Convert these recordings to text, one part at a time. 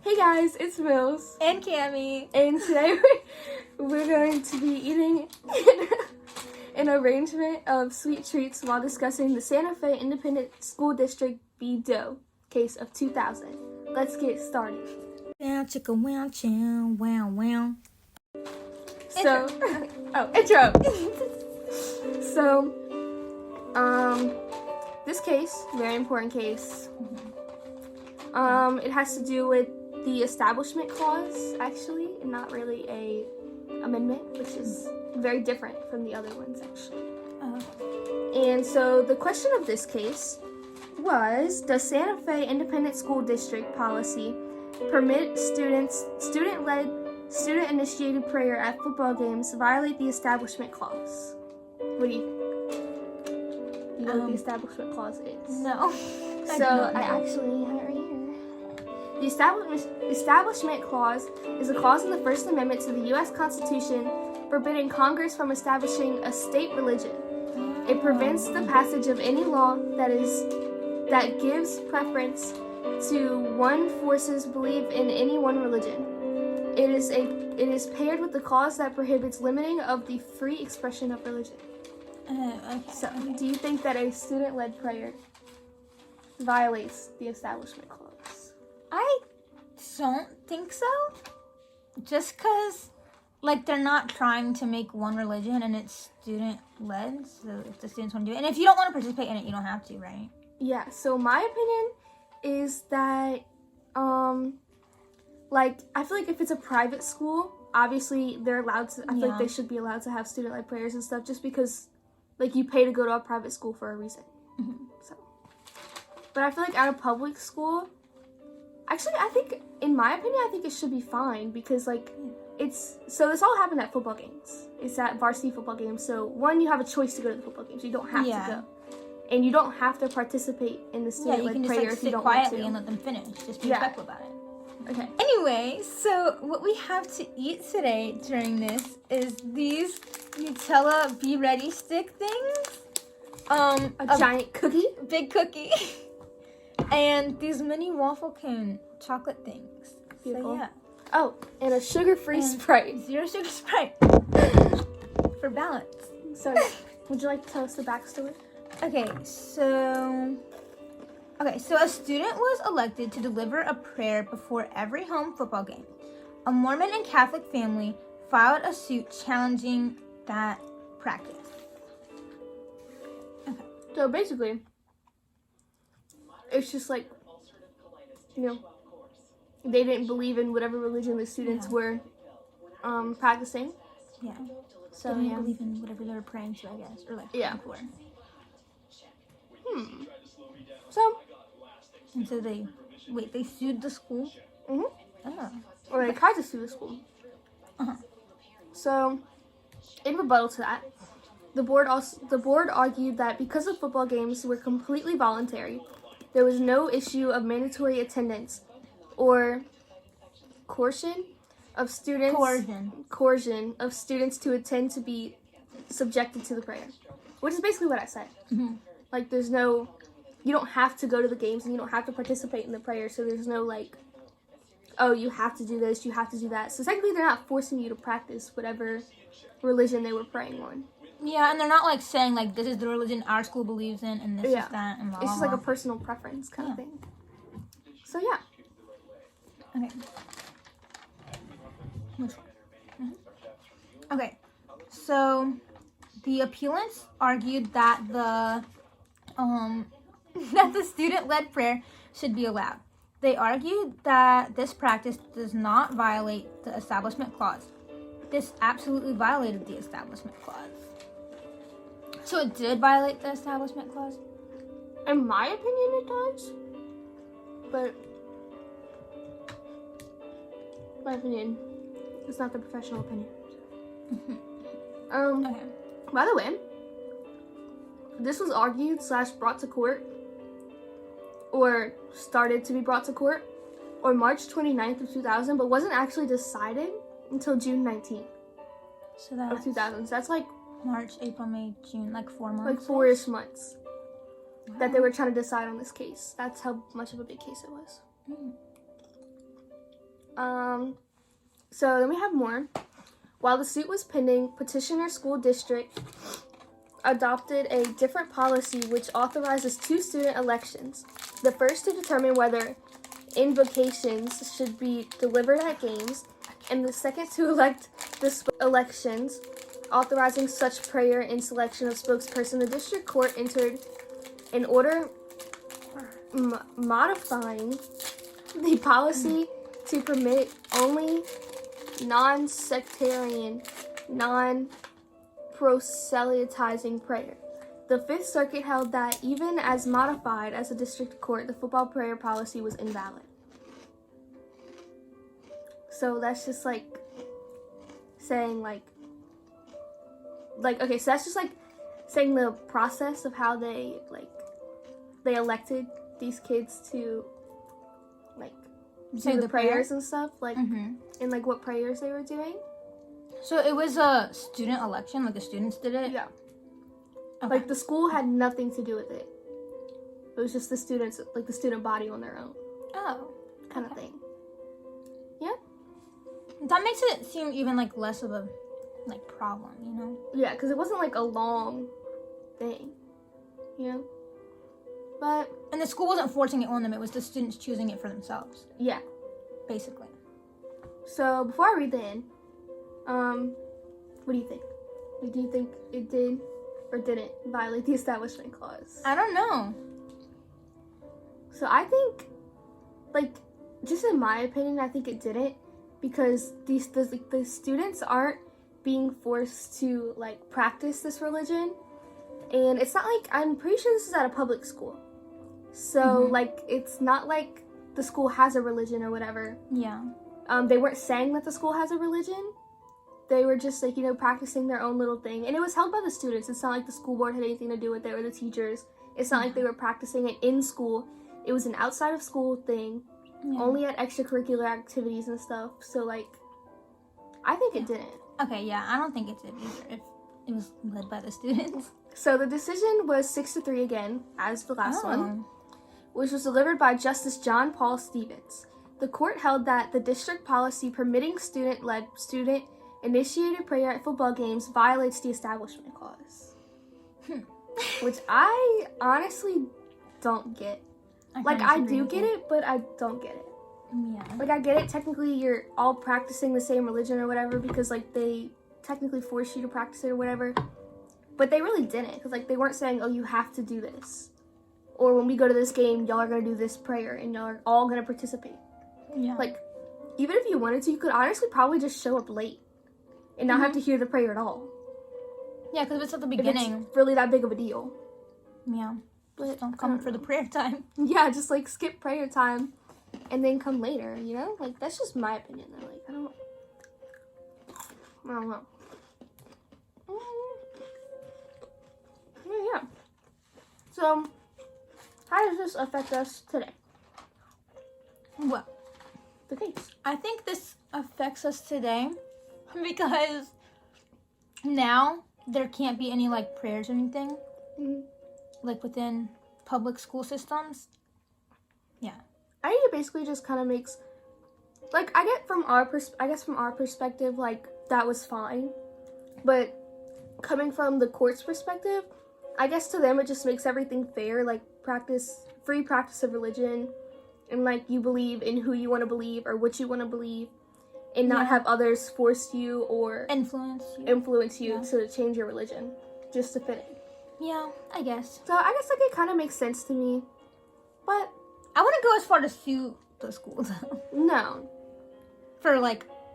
Hey guys, it's Mills. And Cammy. And today we're going to be eating an arrangement of sweet treats while discussing the Santa Fe Independent School District v. Doe case of 2000. Let's get started. Wow, chicka, wow, chow, wow, wow. So, intro. So, this case, very important case. It has to do with the Establishment Clause, actually, and not really a amendment, which is very different from the other ones, actually. And so the question of this case was, does Santa Fe Independent School District policy permit student-led, student-initiated prayer at football games violate the Establishment Clause? What do you think? You know what the Establishment Clause is? No. So I actually have it right here. The Establishment Clause is a clause in the First Amendment to the U.S. Constitution forbidding Congress from establishing a state religion. It prevents the passage of any law that gives preference to one forces believe in any one religion. It is paired with the clause that prohibits limiting of the free expression of religion. Okay. So, do you think that a student-led prayer violates the Establishment Clause? I don't think so. Just because, they're not trying to make one religion and it's student-led, so if the students want to do it. And if you don't want to participate in it, you don't have to, right? Yeah, so my opinion is that, I feel like if it's a private school, obviously they're allowed to, I feel like they should be allowed to have student-led prayers and stuff just because, you pay to go to a private school for a reason. Mm-hmm. So, but I feel like at a public school, actually, in my opinion, I think it should be fine because, so this all happened at football games. It's at varsity football games. So, one, you have a choice to go to the football games. You don't have to go. And you don't have to participate in the student-led prayer if you don't want to. Quietly and let them finish. Just be respectful about it. Okay. Anyway, so what we have to eat today during this is these Nutella Be Ready stick things. A giant cookie? Big cookie. And these mini waffle cone chocolate things. Beautiful. So yeah. Oh, and a sugar-free Sprite. 0 sugar Sprite. For balance. So, would you like to tell us the backstory? Okay, so a student was elected to deliver a prayer before every home football game. A Mormon and Catholic family filed a suit challenging that practice. Okay. So basically, it's just they didn't believe in whatever religion the students were practicing. Yeah. So they didn't believe in whatever they were praying to, I guess, or for. So. And so they sued the school? Mm-hmm. Oh. Or they tried to sue the school. Uh-huh. So, in rebuttal to that, the board argued that because the football games were completely voluntary, there was no issue of mandatory attendance or coercion of students to attend to be subjected to the prayer, which is basically what I said. Mm-hmm. You don't have to go to the games and you don't have to participate in the prayer, so there's no you have to do this, you have to do that. So technically they're not forcing you to practice whatever religion they were praying on. Yeah, and they're not saying this is the religion our school believes in and this is that and blah, it's just blah. a personal preference kind of thing. So yeah. Okay. Which one? Mm-hmm. Okay. So the appellants argued that the student-led prayer should be allowed. They argued that this practice does not violate the Establishment Clause. This absolutely violated the Establishment Clause. So it did violate the Establishment Clause? In my opinion, it does. But my opinion is not the professional opinion. Okay. By the way, this was argued / brought to court, or started to be brought to court, on March 29th of 2000, but wasn't actually decided until June 19th of 2000. So that's March, April, May, June, 4 months? 4-ish months. That they were trying to decide on this case. That's how much of a big case it was. So then we have more. While the suit was pending, petitioner school district adopted a different policy which authorizes 2 student elections. The first to determine whether invocations should be delivered at games, and the second to elect the elections, authorizing such prayer and selection of spokesperson. The district court entered an order modifying the policy to permit only non-sectarian, non-proselytizing prayer. The Fifth Circuit held that even as modified as a district court, the football prayer policy was invalid. So that's just like saying okay, so that's just like saying the process of how they elected these kids to do the prayers and stuff, and what prayers they were doing. So it was a student election, like the students did it? Yeah. Okay. The school had nothing to do with it. It was just the students, the student body on their own. Oh. Kind of thing. Yeah? That makes it seem even less of a problem, you know? Yeah, because it wasn't a long thing. You know? But and the school wasn't forcing it on them, it was the students choosing it for themselves. Yeah. Basically. So before I read the end, what do you think? Do you think it did or didn't violate the Establishment Clause? I don't know. So I think, just in my opinion, I think it didn't, because the students aren't being forced to practice this religion, and it's not I'm pretty sure this is at a public school, so it's not like the school has a religion or whatever. Yeah. They weren't saying that the school has a religion. They were just practicing their own little thing, and it was held by the students. It's not like the school board had anything to do with it or the teachers. It's not like they were practicing it in school. It was an outside of school thing, only at extracurricular activities and stuff. So I think it didn't. Okay, yeah, I don't think it did either, if it was led by the students. So the decision was 6-3 again, as the last one, which was delivered by Justice John Paul Stevens. The court held that the district policy permitting student-initiated prayer at football games violates the Establishment Clause. Which I honestly don't get. I do get it, but I don't get it. Yeah. I get it, technically you're all practicing the same religion or whatever, because they technically force you to practice it or whatever. But they really didn't, because they weren't saying, oh, you have to do this. Or when we go to this game, y'all are going to do this prayer, and y'all are all going to participate. Yeah. Even if you wanted to, you could honestly probably just show up late and not have to hear the prayer at all. Yeah, because if it's at the If beginning. it's really that big of a deal. Yeah. But Just don't come for the prayer time. Yeah, just skip prayer time and then come later, you know? That's just my opinion though. I don't know. Yeah. So, how does this affect us today? Well, The case. I think this affects us today because now there can't be any prayers or anything within public school systems. Yeah. I think it basically just kind of makes I get from our perspective that was fine, but coming from the court's perspective, I guess to them it just makes everything fair, free practice of religion, and you believe in who you want to believe or what you want to believe, and not have others force you or influence you to change your religion just to fit in. Yeah, I guess. So I guess it kind of makes sense to me, but I wouldn't go as far to sue the school though. No. For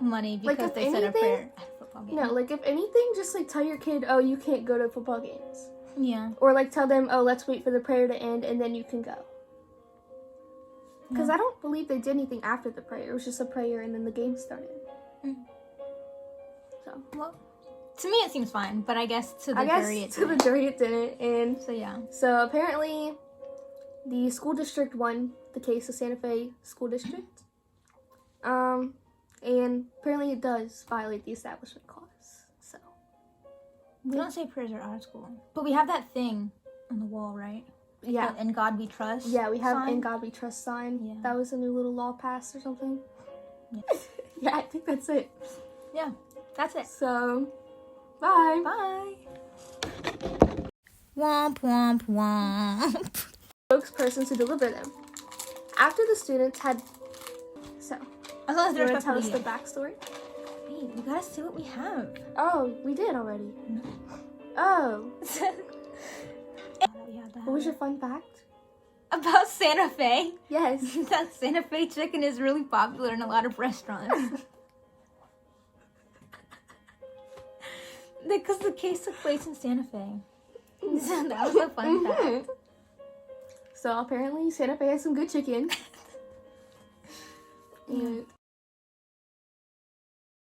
money because they said a prayer at a football game. No, if anything, just tell your kid, oh, you can't go to football games. Yeah. Or tell them, oh, let's wait for the prayer to end and then you can go. Because I don't believe they did anything after the prayer. It was just a prayer and then the game started. So. Well, to me it seems fine, but I guess to the jury it didn't. To the jury it didn't. And so yeah. So apparently the school district won the case, of Santa Fe School District. And apparently it does violate the Establishment Clause. So. We don't say prayers at our school. But we have that thing on the wall, right? Yeah. In God We Trust. Yeah, we have sign. In God We Trust sign. Yeah. That was a new little law passed or something. Yeah, I think that's it. Yeah, that's it. So, bye. Bye. Womp womp womp. Spokesperson to deliver them. After the students had... So, As long as you they're want to tell us the respectful. backstory? Wait, we gotta see what we have. Oh, we did already. No. Oh. Yeah, What was your fun fact? about Santa Fe? Yes. That Santa Fe chicken is really popular in a lot of restaurants. Because the case took place in Santa Fe. So that was a fun fact. So apparently Santa Fe has some good chicken. And